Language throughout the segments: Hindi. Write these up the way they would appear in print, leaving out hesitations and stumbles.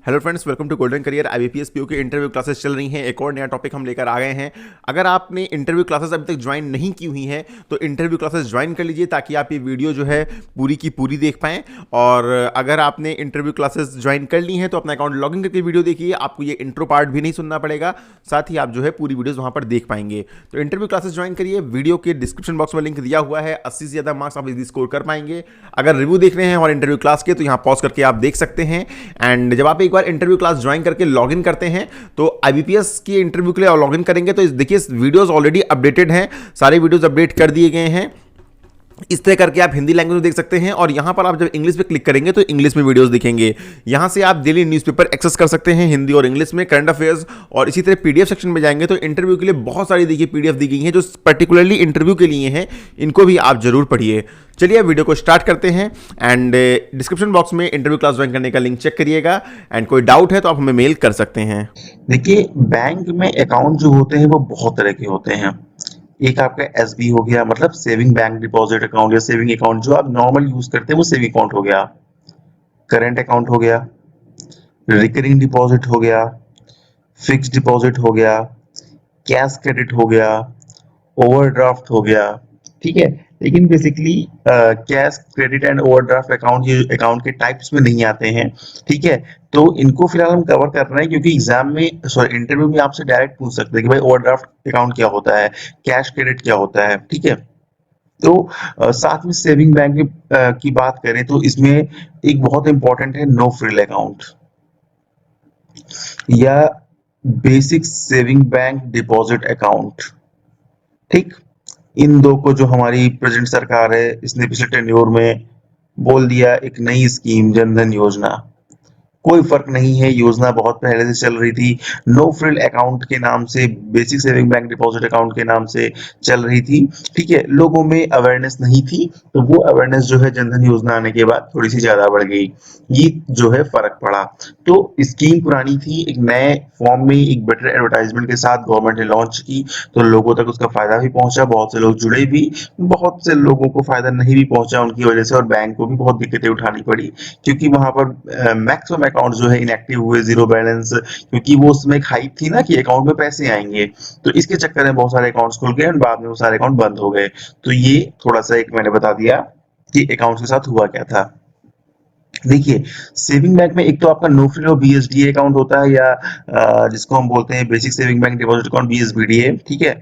Hello friends, welcome to golden career. IBPS PO की इंटरव्यू क्लासेस चल रही हैं। एक और नया टॉपिक हम लेकर आ गए हैं। अगर आपने इंटरव्यू क्लासेस अभी तक ज्वाइन नहीं की हुई हैं तो इंटरव्यू क्लासेस ज्वाइन कर लीजिए ताकि आप ये वीडियो जो है पूरी की पूरी देख पाएं। और अगर आपने इंटरव्यू क्लासेस ज्वाइन कर ली हैं तो अपना अकाउंट लॉगिन करके वीडियो देखिए, आपको ये इंट्रो पार्ट भी नहीं सुनना पड़ेगा, साथ ही आप जो है पूरी वीडियोस वहां पर देख पाएंगे। तो इंटरव्यू क्लासेस ज्वाइन करिए। वीडियो के डिस्क्रिप्शन बॉक्स में लिंक दिया हुआ है। 80 से ज़्यादा मार्क्स आप इजी स्कोर कर पाएंगे। अगर रिव्यू देख रहे हैं हमारे इंटरव्यू क्लास के तो यहाँ पॉज करके आप देख सकते हैं। एंड जब आप एक बार इंटरव्यू क्लास ज्वाइन करके लॉगिन करते हैं तो आईबीपीएस की इंटरव्यू के लिए लॉगिन करेंगे तो देखिए वीडियोस ऑलरेडी अपडेटेड हैं, सारे वीडियोस अपडेट कर दिए गए हैं। इस तरह करके आप हिंदी लैंग्वेज में देख सकते हैं और यहां पर आप जब इंग्लिश पे क्लिक करेंगे तो इंग्लिश में वीडियोस दिखेंगे। यहां से आप डेली न्यूज़पेपर एक्सेस कर सकते हैं हिंदी और इंग्लिश में, करंट अफेयर्स। और इसी तरह पीडीएफ सेक्शन में जाएंगे तो इंटरव्यू के लिए बहुत सारी देखिए पीडीएफ दी गई हैं जो पर्टिकुलरली इंटरव्यू के लिए हैं। इनको भी आप जरूर पढ़िए। चलिए वीडियो को स्टार्ट करते हैं। एंड डिस्क्रिप्शन बॉक्स में इंटरव्यू क्लास ज्वाइन करने का लिंक चेक करिएगा। एंड कोई डाउट है तो आप हमें मेल कर सकते हैं। देखिए, बैंक में अकाउंट जो होते हैं वो बहुत तरह के होते हैं। एक आपका एसबी हो गया, मतलब सेविंग बैंक डिपॉजिट अकाउंट या सेविंग अकाउंट जो आप नॉर्मल यूज करते हैं वो सेविंग अकाउंट हो गया। करंट अकाउंट हो गया, रिकरिंग डिपॉजिट हो गया, फिक्स्ड डिपॉजिट हो गया, कैश क्रेडिट हो गया, ओवरड्राफ्ट हो गया। ठीक है। लेकिन basically cash credit and overdraft account ये अकाउंट के टाइप्स में नहीं आते हैं। ठीक है। तो इनको फिलहाल हम कवर कर रहे हैं क्योंकि एग्जाम में सॉरी इंटरव्यू में आपसे डायरेक्ट पूछ सकते हैं कि भाई ओवरड्राफ्ट अकाउंट क्या होता है, कैश क्रेडिट क्या होता है। ठीक है। तो साथ में सेविंग बैंक की बात करें तो इसमें एक बहुत इंपॉर्टेंट है नो फ्रिल अकाउंट या basic saving bank deposit account. ठीक। इन दो को जो हमारी प्रेजेंट सरकार है इसने पिछले टेन्योर में बोल दिया एक नई स्कीम जनधन योजना। कोई फर्क नहीं है, योजना बहुत पहले से चल रही थी। नो फ्रिल अकाउंट के नाम से, basic saving bank deposit account के नाम से चल रही थी। ठीक है। लोगों में अवेयरनेस नहीं थी तो वो अवेयरनेस जो है जनधन योजना आने के बाद थोड़ी सी ज्यादा बढ़ गई। ये जो है फर्क पड़ा। तो स्कीम पुरानी थी, एक नए फॉर्म में एक बेटर एडवर्टाइजमेंट के साथ गवर्नमेंट ने लॉन्च की तो लोगों तक उसका फायदा भी पहुंचा, बहुत से लोग जुड़े भी। बहुत से लोगों को फायदा नहीं भी पहुंचा उनकी वजह से और बैंक को भी बहुत दिक्कतें उठानी पड़ी क्योंकि वहां पर मैक्सिमम अकाउंट जो है इनएक्टिव हुए, जीरो बैलेंस, क्योंकि वो उसमें एक हाइप थी ना कि अकाउंट में पैसे आएंगे। तो इसके चक्कर में बहुत सारे अकाउंट्स खुल गए और बाद में वो सारे अकाउंट बंद हो गए। तो ये थोड़ा सा एक मैंने बता दिया कि अकाउंट के साथ हुआ क्या था। देखिए, सेविंग बैंक में एक तो आपका नो फ्रिल और बीएसडीए अकाउंट होता है या जिसको हम बोलते हैं basic saving bank deposit account, BSBDA. ठीक है।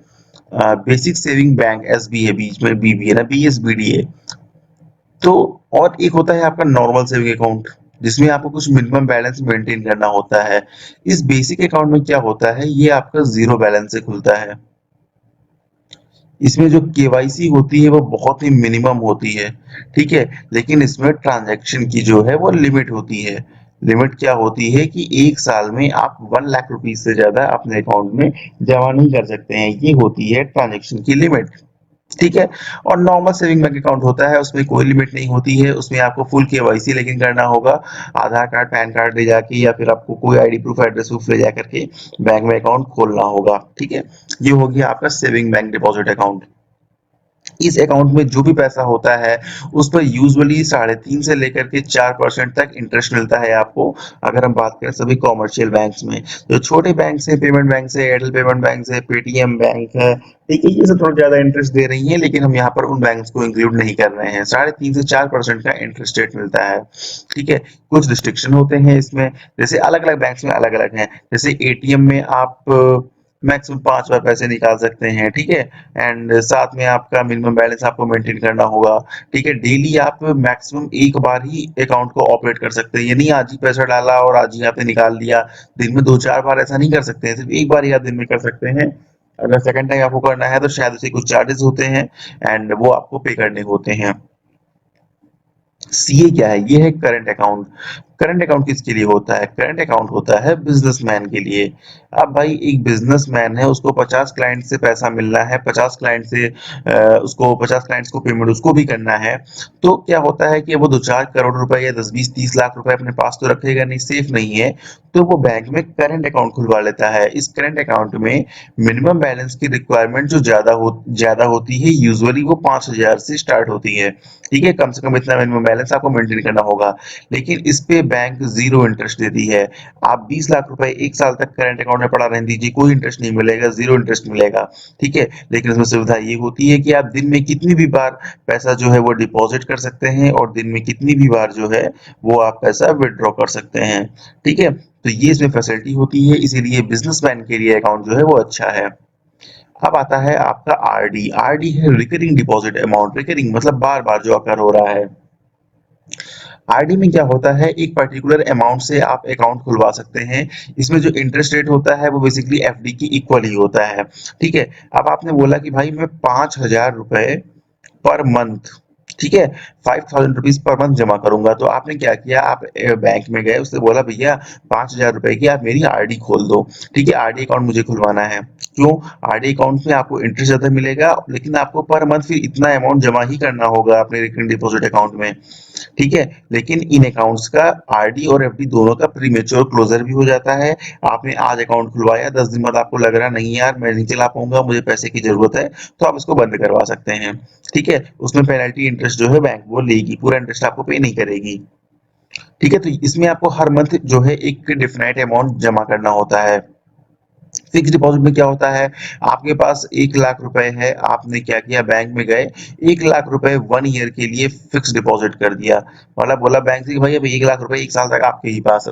बेसिक सेविंग बैंक एसबी है, बीच में बी भी है ना, बीएसबीडीए। तो और एक होता है आपका नॉर्मल सेविंग अकाउंट जिसमें आपको कुछ मिनिमम बैलेंस मेंटेन करना होता है। इस बेसिक अकाउंट में क्या होता है, ये आपका जीरो बैलेंस से खुलता है। इसमें जो केवाईसी होती है वो बहुत ही मिनिमम होती है। ठीक है। लेकिन इसमें ट्रांजैक्शन की जो है वो लिमिट होती है। लिमिट क्या होती है कि एक साल में आप 1 लाख रुपीज से ज्यादा अपने अकाउंट में जमा नहीं कर सकते हैं, ये होती है ट्रांजैक्शन की लिमिट। ठीक है। और नॉर्मल सेविंग बैंक अकाउंट होता है, उसमें कोई लिमिट नहीं होती है, उसमें आपको फुल केवाईसी लेकिन करना होगा। आधार कार्ड, पैन कार्ड ले जाके या फिर आपको कोई आईडी प्रूफ, एड्रेस प्रूफ ले जा करके बैंक में अकाउंट खोलना होगा। ठीक है। ये हो गया आपका सेविंग बैंक डिपॉजिट अकाउंट। इस अकाउंट में जो भी पैसा होता है उस पर यूजुअली 3.5 से लेकर के 4% तक इंटरेस्ट मिलता है आपको। अगर हम बात करें सभी कॉमर्शियल बैंक्स में, जो छोटे बैंक से, पेमेंट बैंक से, एयरटेल पेमेंट बैंक से, पेटीएम बैंक है, ठीक है, ये सब थोड़ा ज्यादा इंटरेस्ट दे रही है लेकिन हम यहाँ पर उन बैंक्स को इंक्लूड नहीं कर रहे हैं। 3.5 से 4% का इंटरेस्ट रेट मिलता है। ठीक है। कुछ रिस्ट्रिक्शन होते हैं इसमें, जैसे अलग अलग बैंक्स में अलग अलग है। जैसे एटीएम में आप मैक्सिमम 5 बार पैसे निकाल सकते हैं। ठीक है। एंड साथ में आपका मिनिमम बैलेंस आपको मेंटेन करना होगा। ठीक है। डेली आप मैक्सिमम एक बार ही अकाउंट को ऑपरेट कर सकते हैं, यानी आज ही पैसा डाला और आज ही आपने निकाल लिया। दिन में 2-4 बार ऐसा नहीं कर सकते हैं, सिर्फ एक बार ही आप दिन में कर सकते हैं। अगर सेकंड टाइम आपको करना है तो शायद उसे कुछ चार्जेस होते हैं एंड वो आपको पे करने होते हैं। सीए क्या है, ये है करंट अकाउंट। करंट अकाउंट किसके लिए होता है? करंट अकाउंट होता है बिजनेसमैन के लिए। अब भाई एक बिजनेसमैन है, उसको 50 क्लाइंट से पैसा मिलना है, 50 क्लाइंट से उसको 50 क्लाइंट्स को पेमेंट उसको भी करना है। तो क्या होता है कि वो 2-4 करोड़ रुपए या 10-20-30 लाख रुपए अपने पास तो रखेगा नहीं, सेफ नहीं है, तो वो बैंक में करंट अकाउंट खुलवा लेता है। इस करंट अकाउंट में मिनिमम बैलेंस की रिक्वायरमेंट जो ज्यादा होती है, यूजुअली वो 5,000 से स्टार्ट होती है। ठीक है। कम से कम इतना मिनिमम बैलेंस आपको मेंटेन करना होगा। लेकिन इस पे बैंक 0 इंटरेस्ट देती है। आप 20 लाख रुपए 1 साल तक करंट अकाउंट में पड़ा रहने दीजिए, कोई इंटरेस्ट नहीं मिलेगा, 0 इंटरेस्ट मिलेगा, ठीक है। लेकिन इसमें सुविधा ये होती है कि आप दिन में कितनी भी बार पैसा जो है वो डिपॉजिट कर सकते हैं और दिन में कितनी भी बार जो है वो आप पैसा विथड्रॉ कर सकते हैं, ठीक है। तो ये इसमें फैसिलिटी होती है, इसीलिए बिजनेसमैन के लिए अकाउंट जो है वो अच्छा है। अब आता है आपका आरडी। आरडी है रिकरिंग डिपॉजिट अमाउंट। रिकरिंग मतलब बार-बार जो अकर हो रहा है। आरडी में क्या होता है, एक पर्टिकुलर अमाउंट से आप अकाउंट खुलवा सकते हैं। इसमें जो इंटरेस्ट रेट होता है वो बेसिकली एफडी की इक्वल ही होता है, ठीक है। अब आपने बोला कि भाई मैं 5,000 रुपए पर मंथ, ठीक है, 5,000 रुपीज पर मंथ जमा करूंगा। तो आपने क्या किया, आप बैंक में गए, उससे बोला भैया 5,000 रुपए की आप मेरी आरडी खोल दो, ठीक है, आरडी अकाउंट मुझे खुलवाना है। क्यों? आरडी अकाउंट में आपको इंटरेस्ट ज्यादा मिलेगा, लेकिन आपको पर मंथ फिर इतना अमाउंट जमा ही करना होगा अपने रिकरिंग डिपॉजिट अकाउंट में, ठीक है। लेकिन इन अकाउंट्स का आरडी और एफडी दोनों का प्रीमेच्योर क्लोजर भी हो जाता है। आपने आज अकाउंट खुलवाया, 10 दिन बाद आपको लग रहा नहीं यार मैं नहीं चला पाऊंगा, मुझे पैसे की जरूरत है, तो आप इसको बंद करवा सकते हैं, ठीक है। उसमें पेनल्टी इंटरेस्ट जो है बैंक वो लेगी, पूरा इंटरेस्ट आपको पे नहीं करेगी, ठीक है। तो इसमें आपको हर मंथ जो है एक डिफाइनाइट अमाउंट जमा करना होता है। फिक्स डिपॉजिट में क्या होता है, आपके पास 1 लाख रुपए है, आपने क्या किया, बैंक में गए, 1 लाख रुपए 1 ईयर के लिए फिक्स डिपॉजिट कर दिया। मतलब बोला बैंक से कि भाई अब 1 लाख रुपए 1 साल तक आपके ही पास